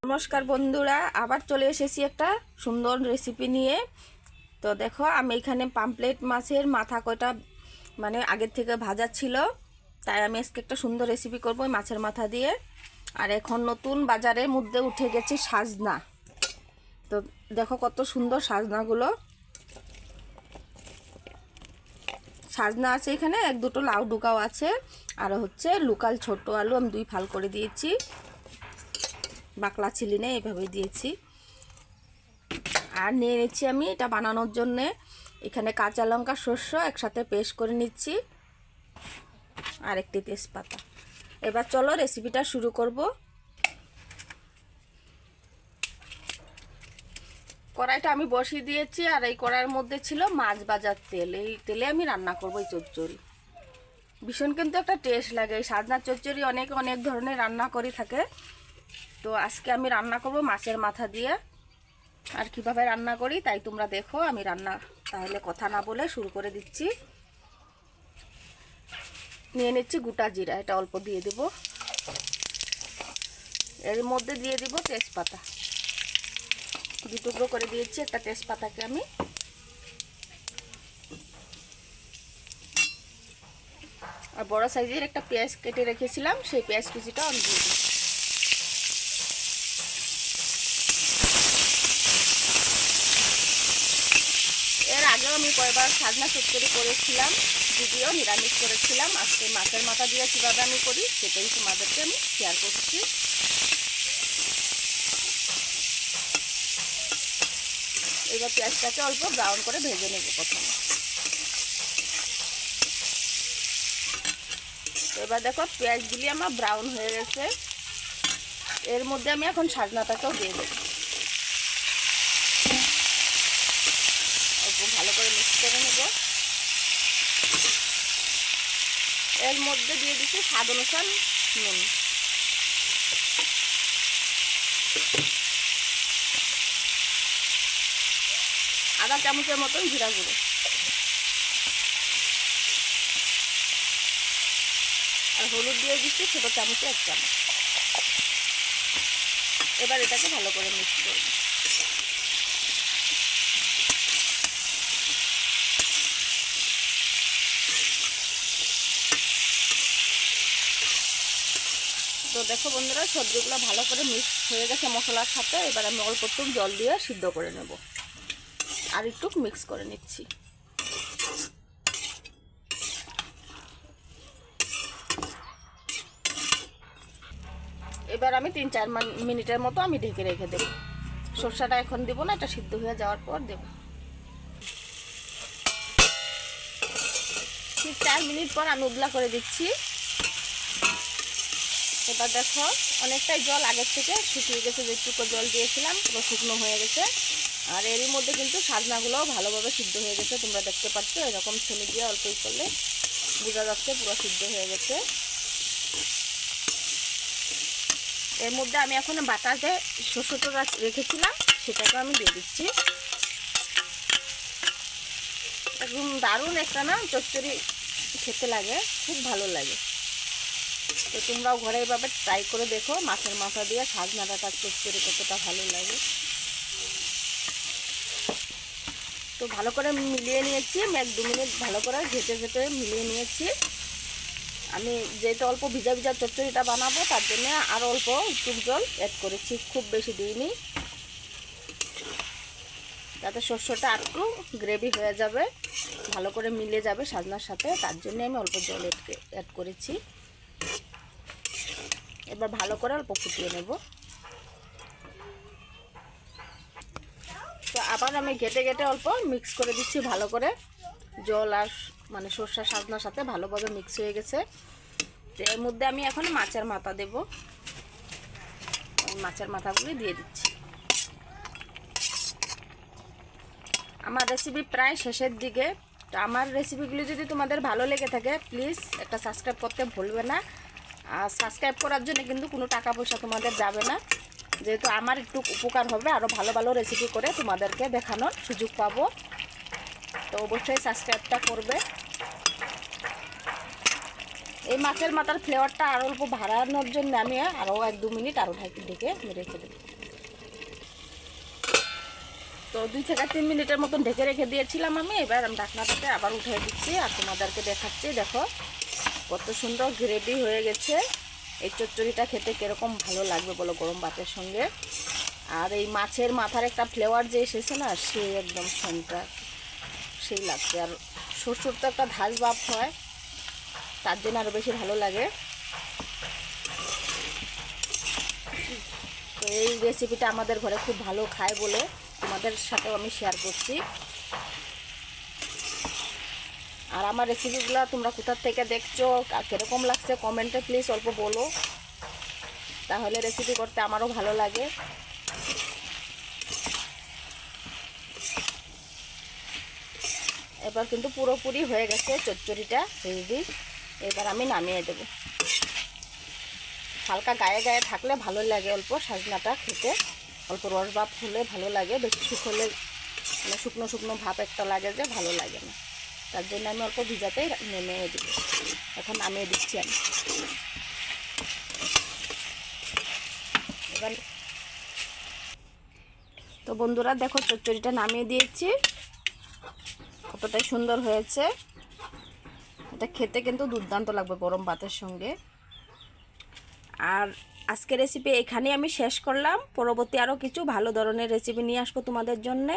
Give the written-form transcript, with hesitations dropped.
নমস্কার বন্ধুরা, আবার চলে এসেছি একটা সুন্দর রেসিপি নিয়ে। তো দেখো, আমি এখানে পামপ্লেট মাছের মাথা কয়টা মানে আগের থেকে ভাজা ছিল, তাই আমি আজকে একটা সুন্দর রেসিপি করব ওই মাছের মাথা দিয়ে। আর এখন নতুন বাজারের মধ্যে উঠে গেছে সাজনা। তো দেখো কত সুন্দর সাজনাগুলো। সাজনা আছে এখানে, এক দুটো লাউ ডুকাও আছে, আর হচ্ছে লোকাল ছোট আলু আমি 2 ফাল করে দিয়েছি, বাকলা চিলি নেই, এভাবে দিয়েছি। আর নিয়ে নিচ্ছি আমি এটা বানানোর জন্যে এখানে কাঁচা লঙ্কা শস্য একসাথে পেস্ট করে নিচ্ছি, আর একটি তেজপাতা। এবার চলো রেসিপিটা শুরু করব। কড়াইটা আমি বসিয়ে দিয়েছি, আর এই কড়াইয়ের মধ্যে ছিল মাছ ভাজার তেল। এই তেলে আমি রান্না করব এই চচ্চড়ি। ভীষণ কিন্তু একটা টেস্ট লাগে। এই সাজনা চচ্চড়ি অনেক অনেক ধরনের রান্না করে থাকে, তো আজকে আমি রান্না করব মাছের মাথা দিয়ে। আর কিভাবে রান্না করি তাই তোমরা দেখো। আমি রান্না তাহলে কথা না বলে শুরু করে দিচ্ছি। নিয়ে নিচ্ছি গোটা জিরা, এটা অল্প দিয়ে দেব। এর মধ্যে দিয়ে দিব তেজপাতা, 2 টুকরো করে দিয়েছি একটা তেজপাতাকে আমি। আর বড় সাইজের একটা পেঁয়াজ কেটে রেখেছিলাম, সেই পেঁয়াজ কুচিটা আমি দিয়ে দিই। এর আগেও আমি কয়েকবার সাজনা চচ্চড়ি করেছিলাম, যদিও নিরামিষ করেছিলাম। আজকে মাছের মাথা দিয়ে কীভাবে আমি করি সেটাই তোমাদেরকে আমি শেয়ার করছি। এবার পেঁয়াজটাকে অল্প ব্রাউন করে ভেজে নেব প্রথমে। এবার দেখো পেঁয়াজগুলি আমার ব্রাউন হয়ে গেছে। এর মধ্যে আমি এখন সাজনাটাকেও দিয়ে দেব, অল্প ভালো করে মিক্স করে নেব। এর মধ্যে দিয়ে দিচ্ছি স্বাদ অনুসার নুন, আধা চামচের মতন জিরা গুঁড়ো, আর হলুদ দিয়ে দিচ্ছি ছোটো চামচে 1 চামচ। এবার এটাকে ভালো করে মিক্স করব। তো দেখো বন্ধুরা, সবজিগুলো ভালো করে মিক্স হয়ে গেছে মশলার সাথে। এবার আমি অল্প একটু জল দিয়ে সিদ্ধ করে নেব, আর একটু মিক্স করে নিচ্ছি। এবার আমি 3-4 মিনিটের মতো আমি ঢেকে রেখে দেব। সরষাটা এখন দেব না, এটা সিদ্ধ হয়ে যাওয়ার পর দেব। ঠিক 4 মিনিট পর আমি উগলা করে দিচ্ছি। এবার দেখো অনেকটাই জল আগের থেকে শুকিয়ে গেছে, যেটুকু জল দিয়েছিলাম পুরো শুকনো হয়ে গেছে। আর এরই মধ্যে কিন্তু সাজনাগুলোও ভালোভাবে সিদ্ধ হয়ে গেছে, তোমরা দেখতে পাচ্ছ। এরকম ছেলে দিয়ে অল্প করলে বোঝা যাচ্ছে পুরো সিদ্ধ হয়ে গেছে। এর মধ্যে আমি এখন বাটাতে শস্যটা রেখেছিলাম, সেটাকে আমি দিয়ে দিচ্ছি। একদম দারুণ একটা না চচ্চড়ি খেতে লাগে, খুব ভালো লাগে। তো তোমরাও ঘরে এভাবে ট্রাই করে দেখো, মাছের মাথা দিয়ে সাজনা ডাঁটা চচ্চড়ি কতটা ভালো লাগে। তো ভালো করে মিলিয়ে নিয়েছি, 1-2 মিনিট ভালো করে ঘেটে ঘেটে মিলিয়ে নিয়েছি। আমি যেহেতু অল্প ভিজা ভিজা চচ্চড়িটা বানাবো, তার জন্য আরও অল্প একটু জল অ্যাড করেছি, খুব বেশি দিইনি, যাতে শস্যটা একটু গ্রেভি হয়ে যাবে, ভালো করে মিলে যাবে সাজনার সাথে। তার জন্য আমি অল্প জল অ্যাড করেছি। এবার ভালো করে অল্প ফুটিয়ে নেব। তো আবার আমি ঘেটে ঘেটে অল্প মিক্স করে দিচ্ছি ভালো করে। জল আর মানে সরষা সাজনার সাথে ভালোভাবে মিক্স হয়ে গেছে। তো এর মধ্যে আমি এখন মাছের মাথা দেব। মাছের মাথাগুলি দিয়ে দিচ্ছি। আমার রেসিপি প্রায় শেষের দিকে। তো আমার রেসিপিগুলি যদি তোমাদের ভালো লেগে থাকে, প্লিজ একটা সাবস্ক্রাইব করতে ভুলবে না। আর সাবস্ক্রাইব করার জন্য কিন্তু কোনো টাকা পয়সা তোমাদের যাবে না, যেহেতু আমার একটু উপকার হবে, আরও ভালো ভালো রেসিপি করে তোমাদেরকে দেখানোর সুযোগ পাবো। তো অবশ্যই সাবস্ক্রাইবটা করবে। এই মাছের মাথার ফ্লেভারটা আরও অল্প বাড়ানোর জন্য আমি আরও 1-2 মিনিট আরও ঢেকে রেখে দেবো। তো 2 থেকে 3 মিনিটের মতন ঢেকে রেখে দিয়েছিলাম আমি। এবার আমি ঢাকনাটাতে আবার উঠিয়ে দিচ্ছি আর তোমাদেরকে দেখাচ্ছি। দেখো কত সুন্দর গ্রেভি হয়ে গেছে। এই চচ্চড়িটা খেতে কীরকম ভালো লাগবে বলো গরম ভাতের সঙ্গে। আর এই মাছের মাথার একটা ফ্লেভার যে এসেছে না, সে একদম সেন্টার সেই লাগছে। আর সরষের তো একটা ধাস ভাব হয়, তার জন্য আরও বেশি ভালো লাগে। তো এই রেসিপিটা আমাদের ঘরে খুব ভালো খায় বলে তোমাদের সাথেও আমি শেয়ার করছি। আর আমার রেসিপিগুলো তোমরা কোথা থেকে দেখছো, কীরকম লাগছে কমেন্টে প্লিজ অল্প বলো, তাহলে রেসিপি করতে আমারও ভালো লাগে। এবার কিন্তু পুরোপুরি হয়ে গেছে চচ্চড়িটা রেডি। এবার আমি নামিয়ে দেব। হালকা গায়ে গায়ে থাকলে ভালো লাগে, অল্প সাজনাটা খেতে অল্প রস ভাব হলে ভালো লাগে, বেশি শুকলে মানে শুকনো শুকনো ভাব একটা লাগে যে ভালো লাগে না, তার জন্য আমি অল্প ভিজাতেই নেমে দিব। এখন নামিয়ে দিচ্ছি আমি। এবার তো বন্ধুরা দেখো চচ্চড়িটা নামিয়ে দিয়েছি, কতটাই সুন্দর হয়েছে। এটা খেতে কিন্তু দুর্দান্ত লাগবে গরম ভাতের সঙ্গে। আর আজকের রেসিপি এখানেই আমি শেষ করলাম। পরবর্তী আরও কিছু ভালো ধরনের রেসিপি নিয়ে আসবো তোমাদের জন্যে।